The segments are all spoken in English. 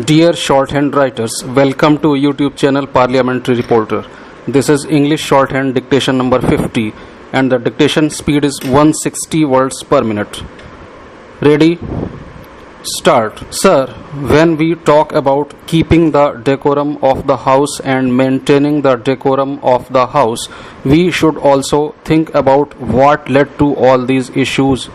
Dear shorthand writers, welcome to YouTube channel Parliamentary Reporter. This is English shorthand dictation number 50 and the dictation speed is 160 words per minute. Ready? Start. Sir, when we talk about keeping the decorum of the house and maintaining the decorum of the house, we should also think about what led to all these issues.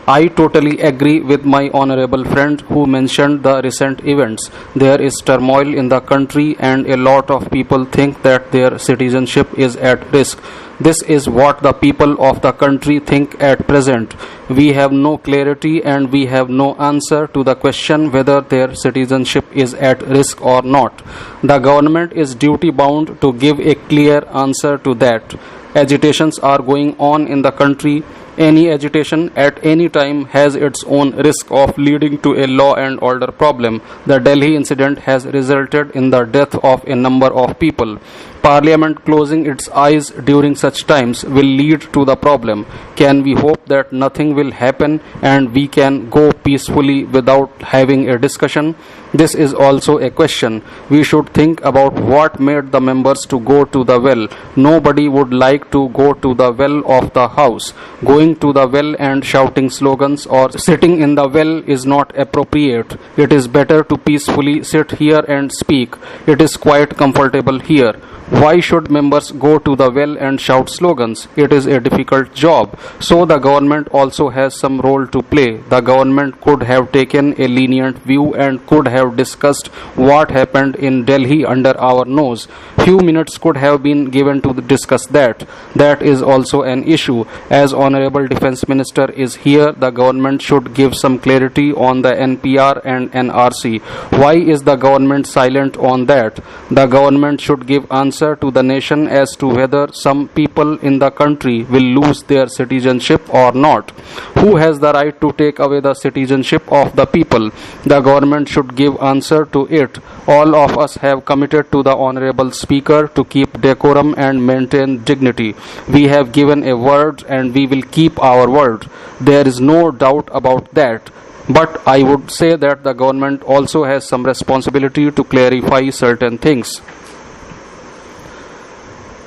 I totally agree with my honorable friend who mentioned the recent events. There is turmoil in the country and a lot of people think that their citizenship is at risk. This is what the people of the country think at present. We have no clarity and we have no answer to the question whether their citizenship is at risk or not. The government is duty bound to give a clear answer to that. Agitations are going on in the country. Any agitation at any time has its own risk of leading to a law and order problem. The Delhi incident has resulted in the death of a number of people. Parliament closing its eyes during such times will lead to the problem. Can we hope that nothing will happen and we can go peacefully without having a discussion? This is also a question. We should think about what made the members to go to the well. Nobody would like to go to the well of the house. Going to the well and shouting slogans or sitting in the well is not appropriate. It is better to peacefully sit here and speak. It is quite comfortable here. Why should members go to the well and shout slogans? It is a difficult job. So the government also has some role to play. The government could have taken a lenient view and could have discussed what happened in Delhi under our nose. Few minutes could have been given to discuss that. That is also an issue. As Honorable Defence Minister is here, the government should give some clarity on the NPR and NRC. Why is the government silent on that? The government should give answer to the nation as to whether some people in the country will lose their citizenship or not. Who has the right to take away the citizenship of the people? The government should give answer to it. All of us have committed to the Honorable Speaker to keep decorum and maintain dignity. We have given a word and we will keep our word. There is no doubt about that. But I would say that the government also has some responsibility to clarify certain things.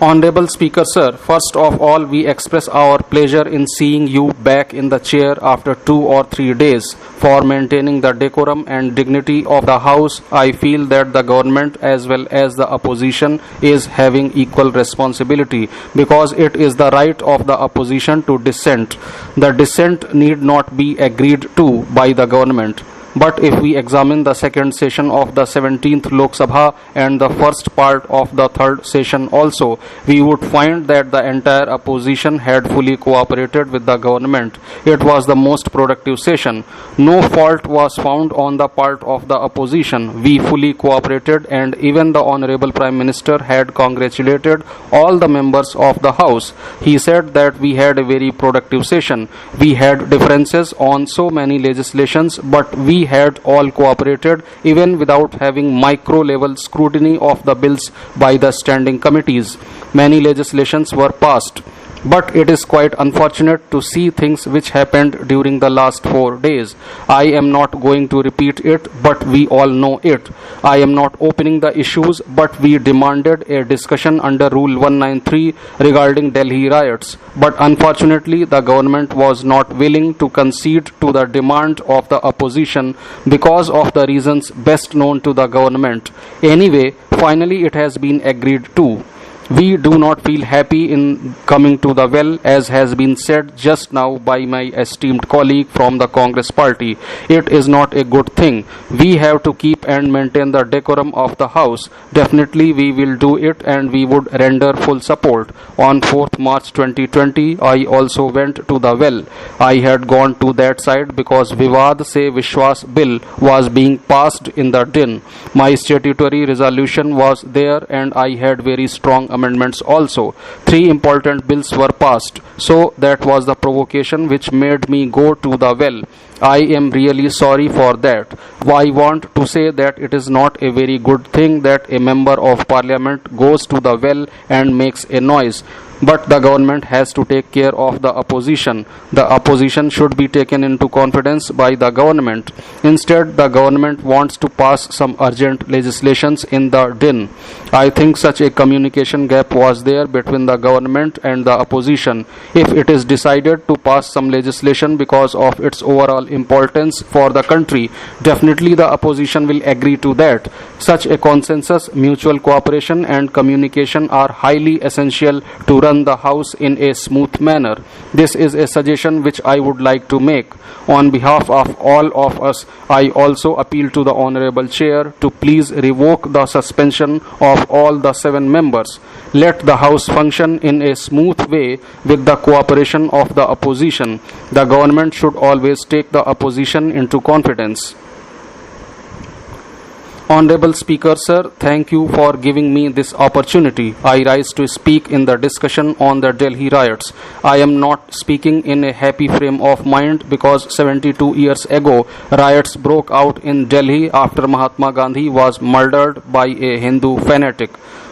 Honorable Speaker Sir, first of all we express our pleasure in seeing you back in the chair after 2 or 3 days. For maintaining the decorum and dignity of the House, I feel that the government as well as the opposition is having equal responsibility because it is the right of the opposition to dissent. The dissent need not be agreed to by the government. But if we examine the second session of the 17th Lok Sabha and the first part of the third session also, we would find that the entire opposition had fully cooperated with the government. It was the most productive session. No fault was found on the part of the opposition. We fully cooperated and even the Honorable Prime Minister had congratulated all the members of the House. He said that we had a very productive session. We had differences on so many legislations, but we had all cooperated even without having micro-level scrutiny of the bills by the standing committees. Many legislations were passed. But it is quite unfortunate to see things which happened during the last 4 days. I am not going to repeat it, but we all know it. I am not opening the issues, but we demanded a discussion under Rule 193 regarding Delhi riots. But unfortunately, the government was not willing to concede to the demand of the opposition because of the reasons best known to the government. Anyway, finally it has been agreed to. We do not feel happy in coming to the well, as has been said just now by my esteemed colleague from the Congress party. It is not a good thing. We have to keep and maintain the decorum of the House. Definitely we will do it and we would render full support. On 4th March 2020, I also went to the well. I had gone to that side because Vivad Se Vishwas bill was being passed in the din. My statutory resolution was there and I had very strong amendments also. 3 important bills were passed. So that was the provocation which made me go to the well. I am really sorry for that. I want to say that it is not a very good thing that a member of parliament goes to the well and makes a noise. But the government has to take care of the opposition. The opposition should be taken into confidence by the government. Instead, the government wants to pass some urgent legislations in the din. I think such a communication gap was there between the government and the opposition. If it is decided to pass some legislation because of its overall importance for the country, definitely the opposition will agree to that. Such a consensus, mutual cooperation and communication are highly essential to run the House in a smooth manner. This is a suggestion which I would like to make. On behalf of all of us, I also appeal to the Honorable Chair to please revoke the suspension of all the 7 members. Let the House function in a smooth way with the cooperation of the opposition. The government should always take the opposition into confidence. Honorable Speaker, sir, thank you for giving me this opportunity. I rise to speak in the discussion on the Delhi riots. I am not speaking in a happy frame of mind because 72 years ago, riots broke out in Delhi after Mahatma Gandhi was murdered by a Hindu fanatic.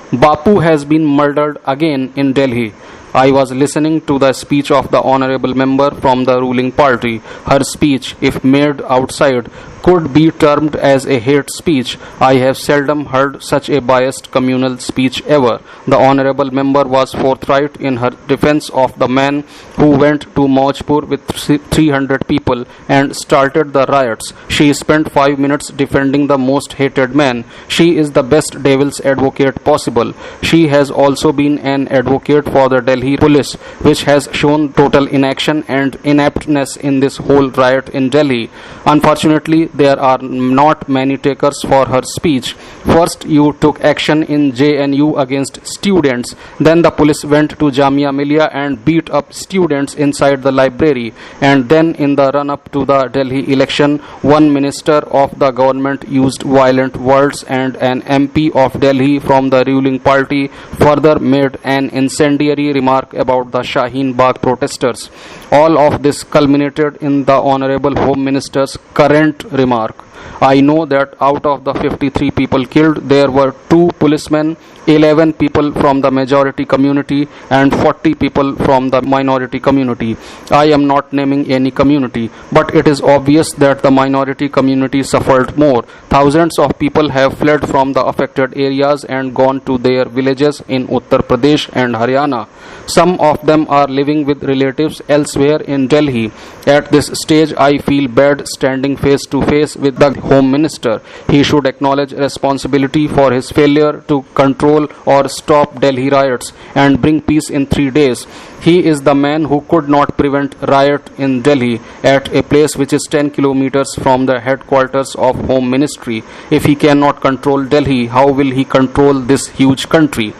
Bapu has been murdered again in Delhi. I was listening to the speech of the honorable member from the ruling party. Her speech, if made outside, could be termed as a hate speech. I have seldom heard such a biased communal speech ever. The honorable member was forthright in her defense of the man who went to Maujpur with 300 people and started the riots. She spent 5 minutes defending the most hated man. She is the best devil's advocate possible. She has also been an advocate for the Delhi police, which has shown total inaction and ineptness in this whole riot in Delhi. Unfortunately, there are not many takers for her speech. First, you took action in JNU against students. Then the police went to Jamia Millia and beat up students inside the library. And then in the run-up to the Delhi election, one minister of the government used violent words and an MP of Delhi from the ruling party further made an incendiary remark about the Shaheen Bagh protesters. All of this culminated in the Honorable Home Minister's current remark. I know that out of the 53 people killed, there were 2 policemen, 11 people from the majority community and 40 people from the minority community. I am not naming any community, but it is obvious that the minority community suffered more. Thousands of people have fled from the affected areas and gone to their villages in Uttar Pradesh and Haryana. Some of them are living with relatives elsewhere in Delhi. At this stage, I feel bad standing face to face with the Home Minister. He should acknowledge responsibility for his failure to control or stop Delhi riots and bring peace in 3 days. He is the man who could not prevent riot in Delhi at a place which is 10 kilometers from the headquarters of Home Ministry. If he cannot control Delhi, how will he control this huge country?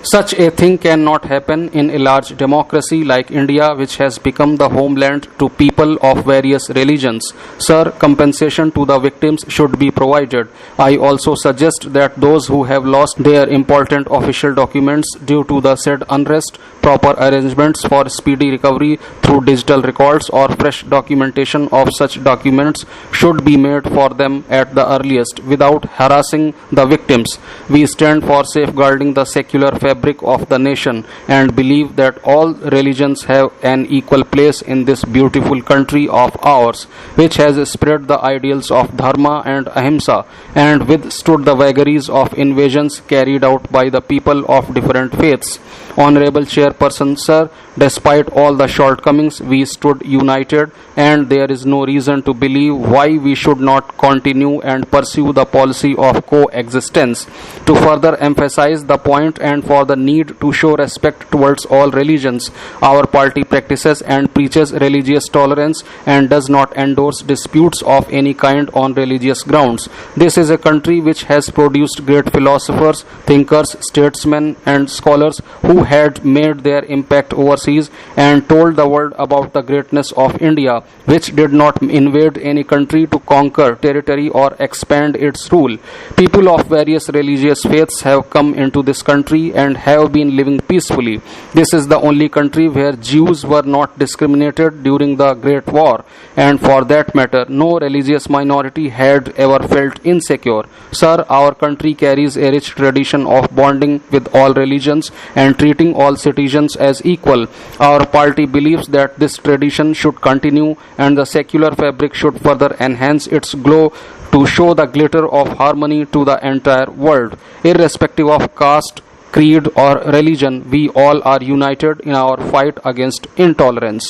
Such a thing cannot happen in a large democracy like India, which has become the homeland to people of various religions. Sir, compensation to the victims should be provided. I also suggest that those who have lost their important official documents due to the said unrest, proper arrangements for speedy recovery through digital records or fresh documentation of such documents should be made for them at the earliest without harassing the victims. We stand for safeguarding the secular fabric of the nation and believe that all religions have an equal place in this beautiful country of ours, which has spread the ideals of dharma and ahimsa and withstood the vagaries of invasions carried out by the people of different faiths. Honorable Chairperson, sir, despite all the shortcomings, we stood united, and there is no reason to believe why we should not continue and pursue the policy of coexistence. To further emphasize the point and for the need to show respect towards all religions, our party practices and preaches religious tolerance and does not endorse disputes of any kind on religious grounds. This is a country which has produced great philosophers, thinkers, statesmen, and scholars who had made their impact overseas and told the world about the greatness of India, which did not invade any country to conquer territory or expand its rule. People of various religious faiths have come into this country and have been living peacefully. This is the only country where Jews were not discriminated during the Great War, and for that matter, no religious minority had ever felt insecure. Sir, our country carries a rich tradition of bonding with all religions and treating all citizens as equal. Our party believes that this tradition should continue and the secular fabric should further enhance its glow to show the glitter of harmony to the entire world. Irrespective of caste, creed, or religion, we all are united in our fight against intolerance.